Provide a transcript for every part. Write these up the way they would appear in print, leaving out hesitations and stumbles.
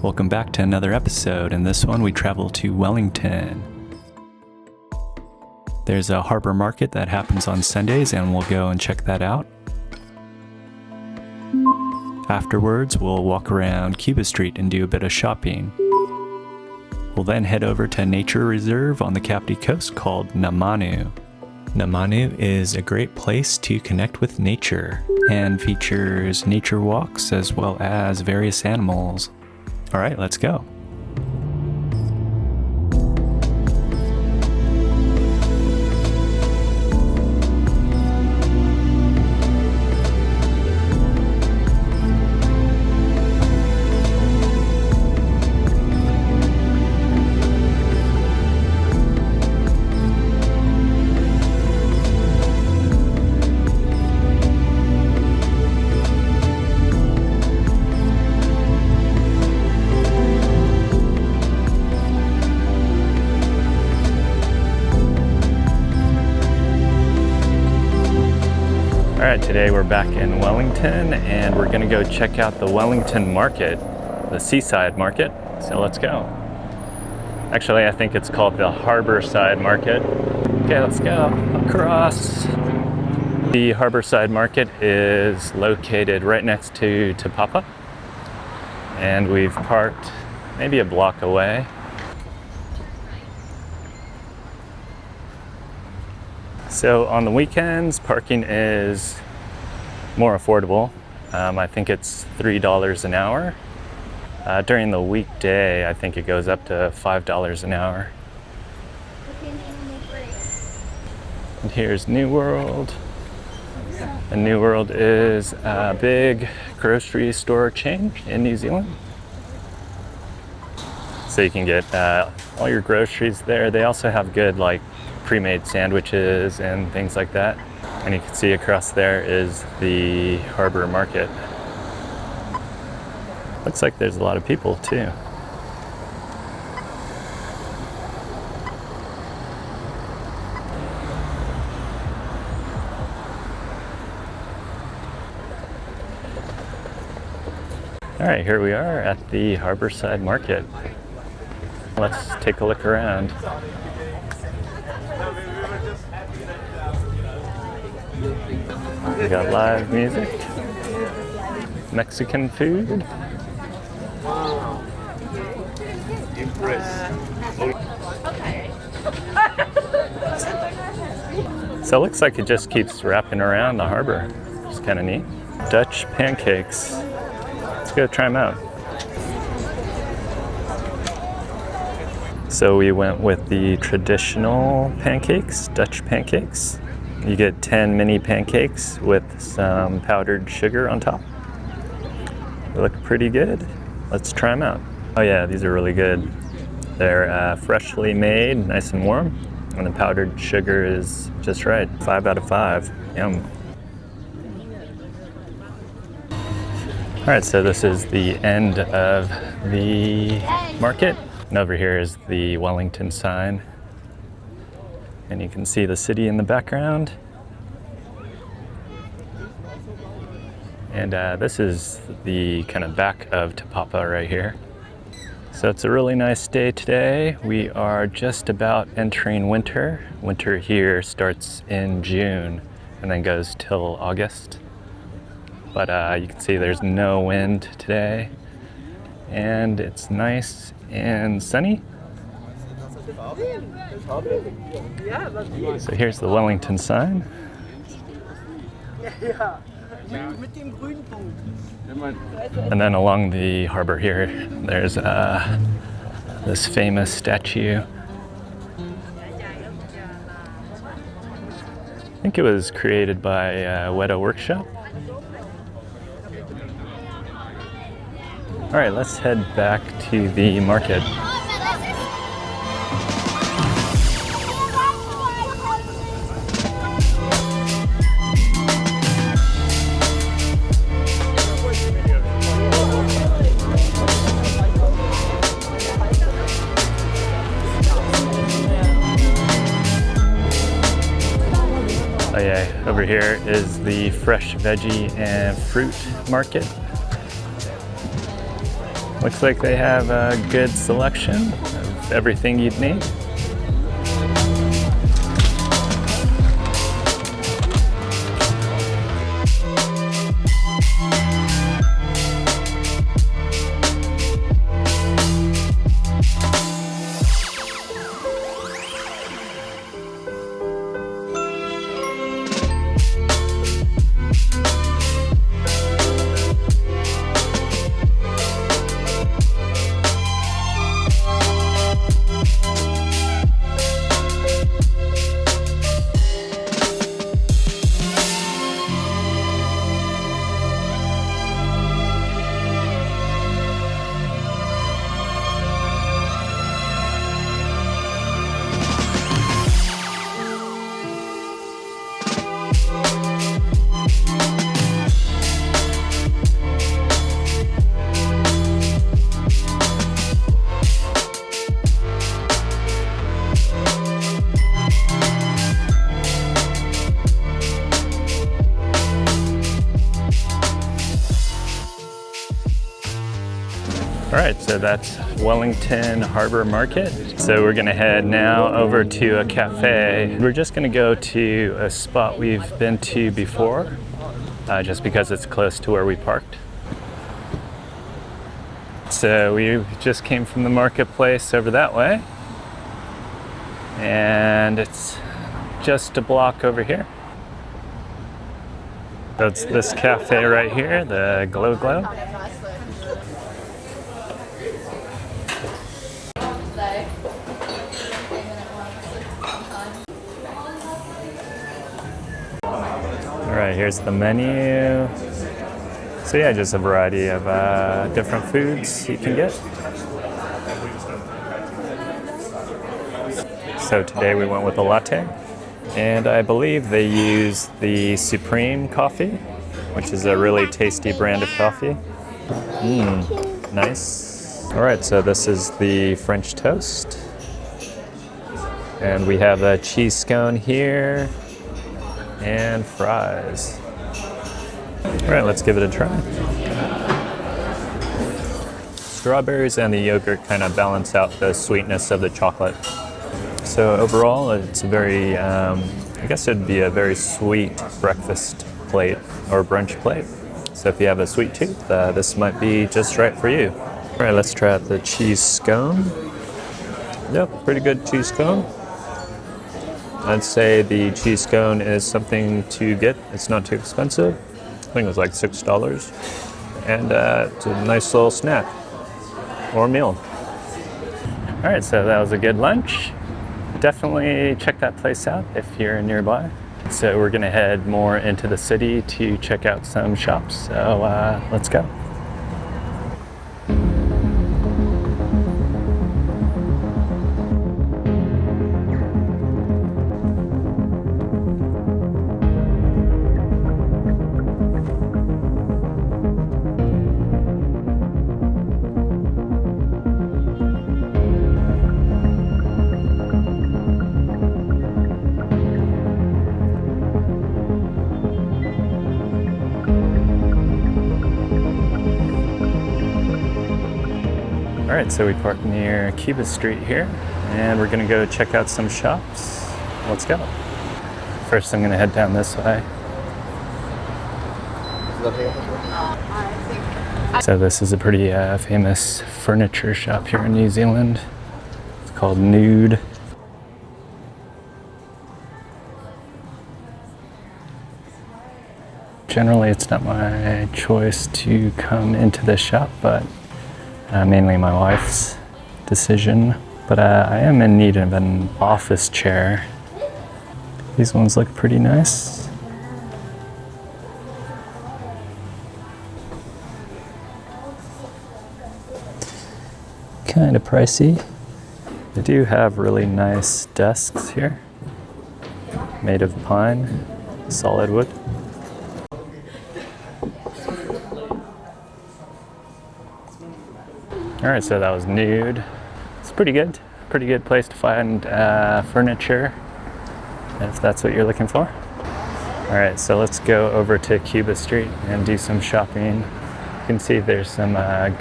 Welcome back to another episode. In this one, we travel to Wellington. There's a harbor market that happens on Sundays, and we'll go and check that out. Afterwards, we'll walk around Cuba Street and do a bit of shopping. We'll then head over to a nature reserve on the Kapiti Coast called Manu. Manu is a great place to connect with nature and features nature walks as well as various animals. All right, let's go. All right, today we're back in Wellington and we're gonna go check out the Wellington market, the seaside market. So let's go. Actually, I think it's called the Harbourside Market. Okay, let's go across. The Harbourside Market is located right next to Te Papa, and we've parked maybe a block away. So on the weekends, parking is more affordable. I think it's $3 an hour. During the weekday, I think it goes up to $5 an hour. And here's New World. And New World is a big grocery store chain in New Zealand. So you can get all your groceries there. They also have good pre-made sandwiches and things like that. And you can see across there is the harbor market. Looks like there's a lot of people too. All right, here we are at the Harbourside Market. Let's take a look around. We got live music, Mexican food. So it looks like it just keeps wrapping around the harbor. It's kind of neat. Dutch pancakes. Let's go try them out. So we went with the traditional pancakes, Dutch pancakes. You get 10 mini pancakes with some powdered sugar on top. They look pretty good. Let's try them out. Oh yeah, these are really good. They're freshly made, nice and warm, and the powdered sugar is just right. 5 out of 5. Yum. All right, so this is the end of the market. And over here is the Wellington sign. And you can see the city in the background. And this is the kind of back of Te Papa right here. So it's a really nice day today. We are just about entering winter. Winter here starts in June and then goes till August. But you can see there's no wind today. And it's nice and sunny. So here's the Wellington sign. And then along the harbor here, there's this famous statue. I think it was created by Weta Workshop. All right, let's head back to the market. Oh yeah, over here is the fresh veggie and fruit market. Looks like they have a good selection of everything you'd need. All right, so that's Wellington Harbor Market. So we're gonna head now over to a cafe. We're just gonna go to a spot we've been to before, just because it's close to where we parked. So we just came from the marketplace over that way, and it's just a block over here. So it's this cafe right here, the Glow Glow. All right, here's the menu. So yeah, just a variety of different foods you can get. So today we went with a latte, and I believe they use the Supreme coffee, which is a really tasty brand of coffee. Nice. All right, so this is the French toast, and we have a cheese scone here and fries. All right, let's give it a try. Strawberries and the yogurt kind of balance out the sweetness of the chocolate. So overall, it's a very, I guess it'd be a very sweet breakfast plate or brunch plate. So if you have a sweet tooth, this might be just right for you. All right, let's try out the cheese scone. Yep, pretty good cheese scone. I'd say the cheese scone is something to get. It's not too expensive. I think it was like $6. And it's a nice little snack or meal. All right, so that was a good lunch. Definitely check that place out if you're nearby. So we're gonna head more into the city to check out some shops. So let's go. All right, so we parked near Cuba Street here, and we're gonna go check out some shops. Let's go. First, I'm gonna head down this way. So this is a pretty famous furniture shop here in New Zealand. It's called Nude. Generally, it's not my choice to come into this shop, but mainly my wife's decision. But I am in need of an office chair. These ones look pretty nice. Kind of pricey. They do have really nice desks here, made of pine, solid wood. All right, so that was Nude. It's pretty good place to find furniture, if that's what you're looking for. All right, so let's go over to Cuba Street and do some shopping. You can see there's some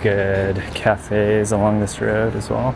good cafes along this road as well.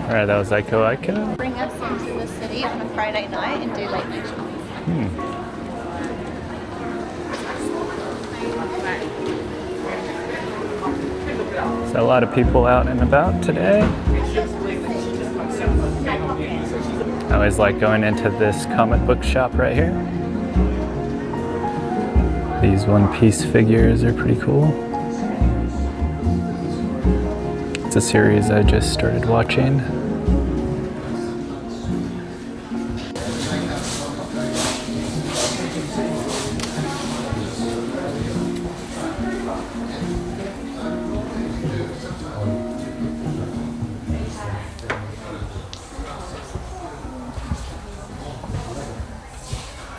All right, that was Aiko Aiko. Bring us into the city on a Friday night and do late night shopping. So a lot of people out and about today. I always like going into this comic book shop right here. These one-piece figures are pretty cool. It's a series I just started watching.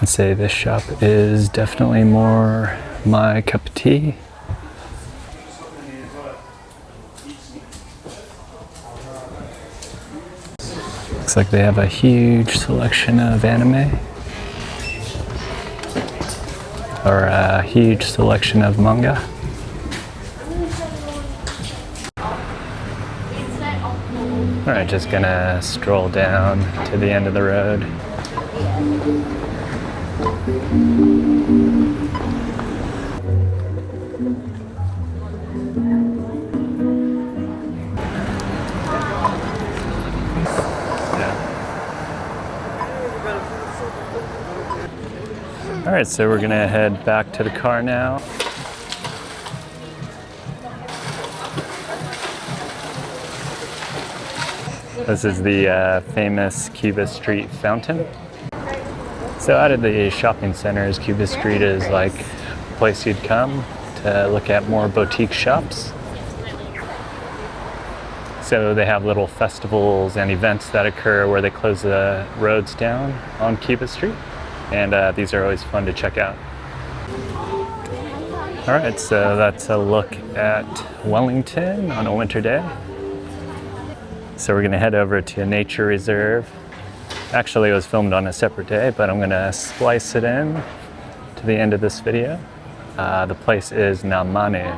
I'd say this shop is definitely more my cup of tea. Looks like they have a huge selection of anime, or a huge selection of manga. Alright, just gonna stroll down to the end of the road. All right, so we're gonna head back to the car now. This is the famous Cuba Street fountain. So out of the shopping centers, Cuba Street is like a place you'd come to look at more boutique shops. So they have little festivals and events that occur where they close the roads down on Cuba Street. And these are always fun to check out. All right, so that's a look at Wellington on a winter day. So we're gonna head over to a nature reserve. Actually, it was filmed on a separate day, but I'm gonna splice it in to the end of this video. The place is Manu.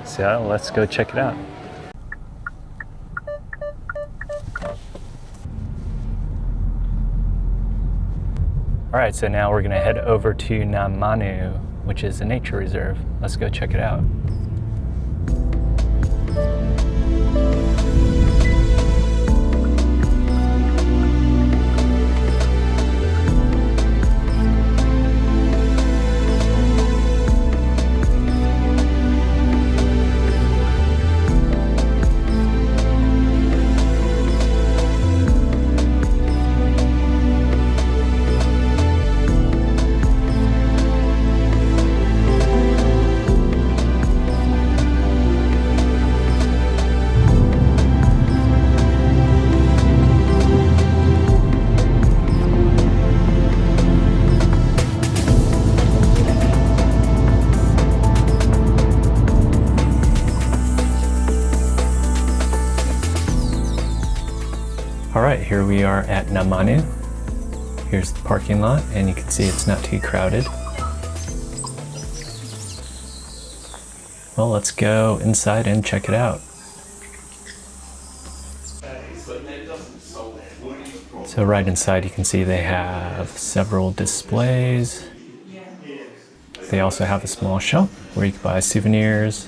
So let's go check it out. All right, so now we're gonna head over to Manu, which is a nature reserve. Let's go check it out. All right, here we are at Manu. Here's the parking lot, and you can see it's not too crowded. Well, let's go inside and check it out. So right inside you can see they have several displays. They also have a small shop where you can buy souvenirs.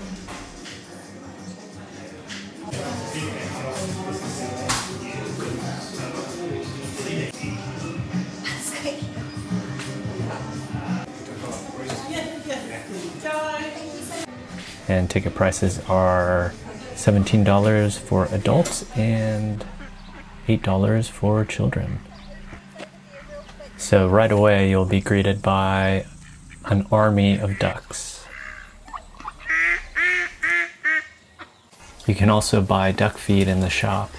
And ticket prices are $17 for adults and $8 for children. So right away you'll be greeted by an army of ducks. You can also buy duck feed in the shop,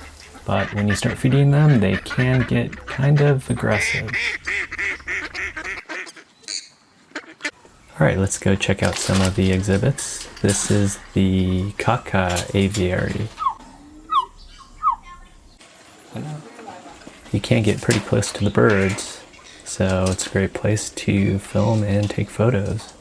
but when you start feeding them, they can get kind of aggressive. All right, let's go check out some of the exhibits. This is the Kaka aviary. You can get pretty close to the birds, so it's a great place to film and take photos.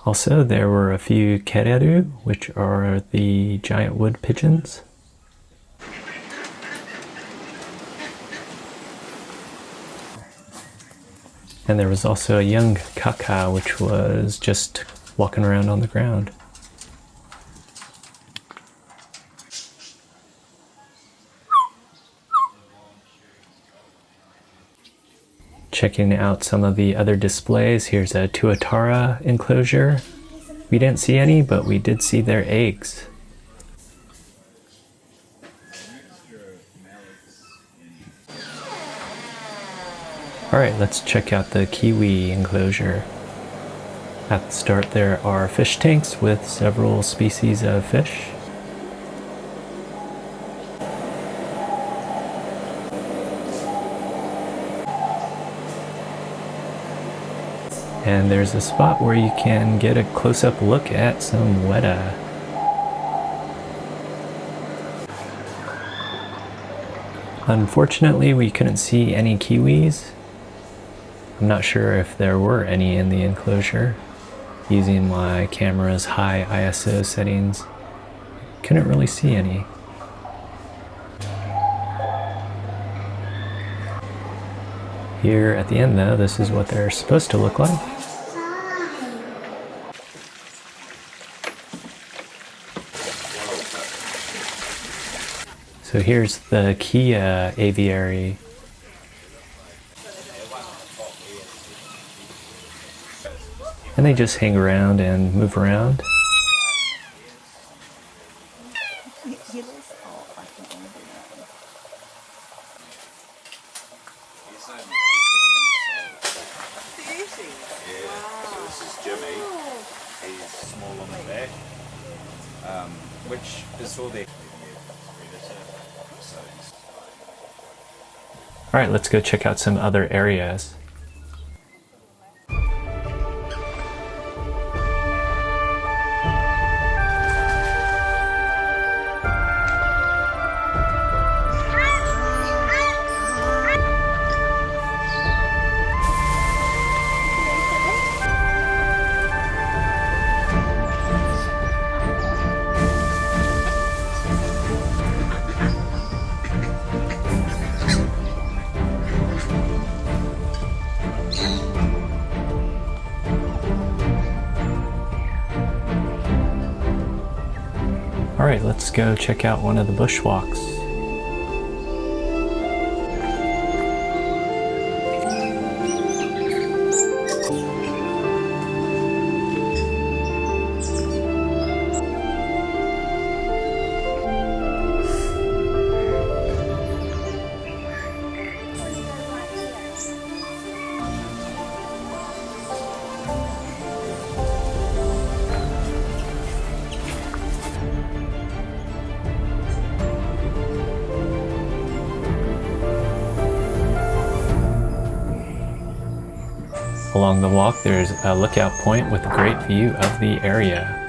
Also, there were a few kereru, which are the giant wood pigeons. And there was also a young kaka, which was just walking around on the ground. Checking out some of the other displays, here's a tuatara enclosure. We didn't see any, but we did see their eggs. Alright, let's check out the kiwi enclosure. At the start there are fish tanks with several species of fish. And there's a spot where you can get a close-up look at some weta. Unfortunately, we couldn't see any kiwis. I'm not sure if there were any in the enclosure. Using my camera's high ISO settings, couldn't really see any. Here at the end though, this is what they're supposed to look like. So here's the Kia aviary. And they just hang around and move around. Which is all the... All right, let's go check out some other areas. All right, let's go check out one of the bushwalks. Along the walk, there's a lookout point with a great view of the area.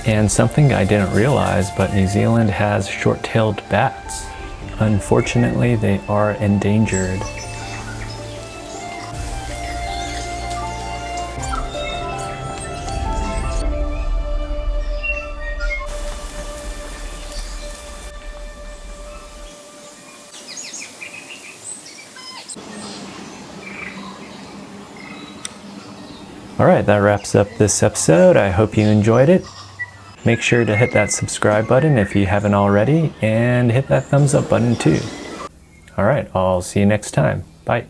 And something I didn't realize, but New Zealand has short-tailed bats. Unfortunately, they are endangered. All right, that wraps up this episode. I hope you enjoyed it. Make sure to hit that subscribe button if you haven't already, and hit that thumbs up button too. All right, I'll see you next time. Bye.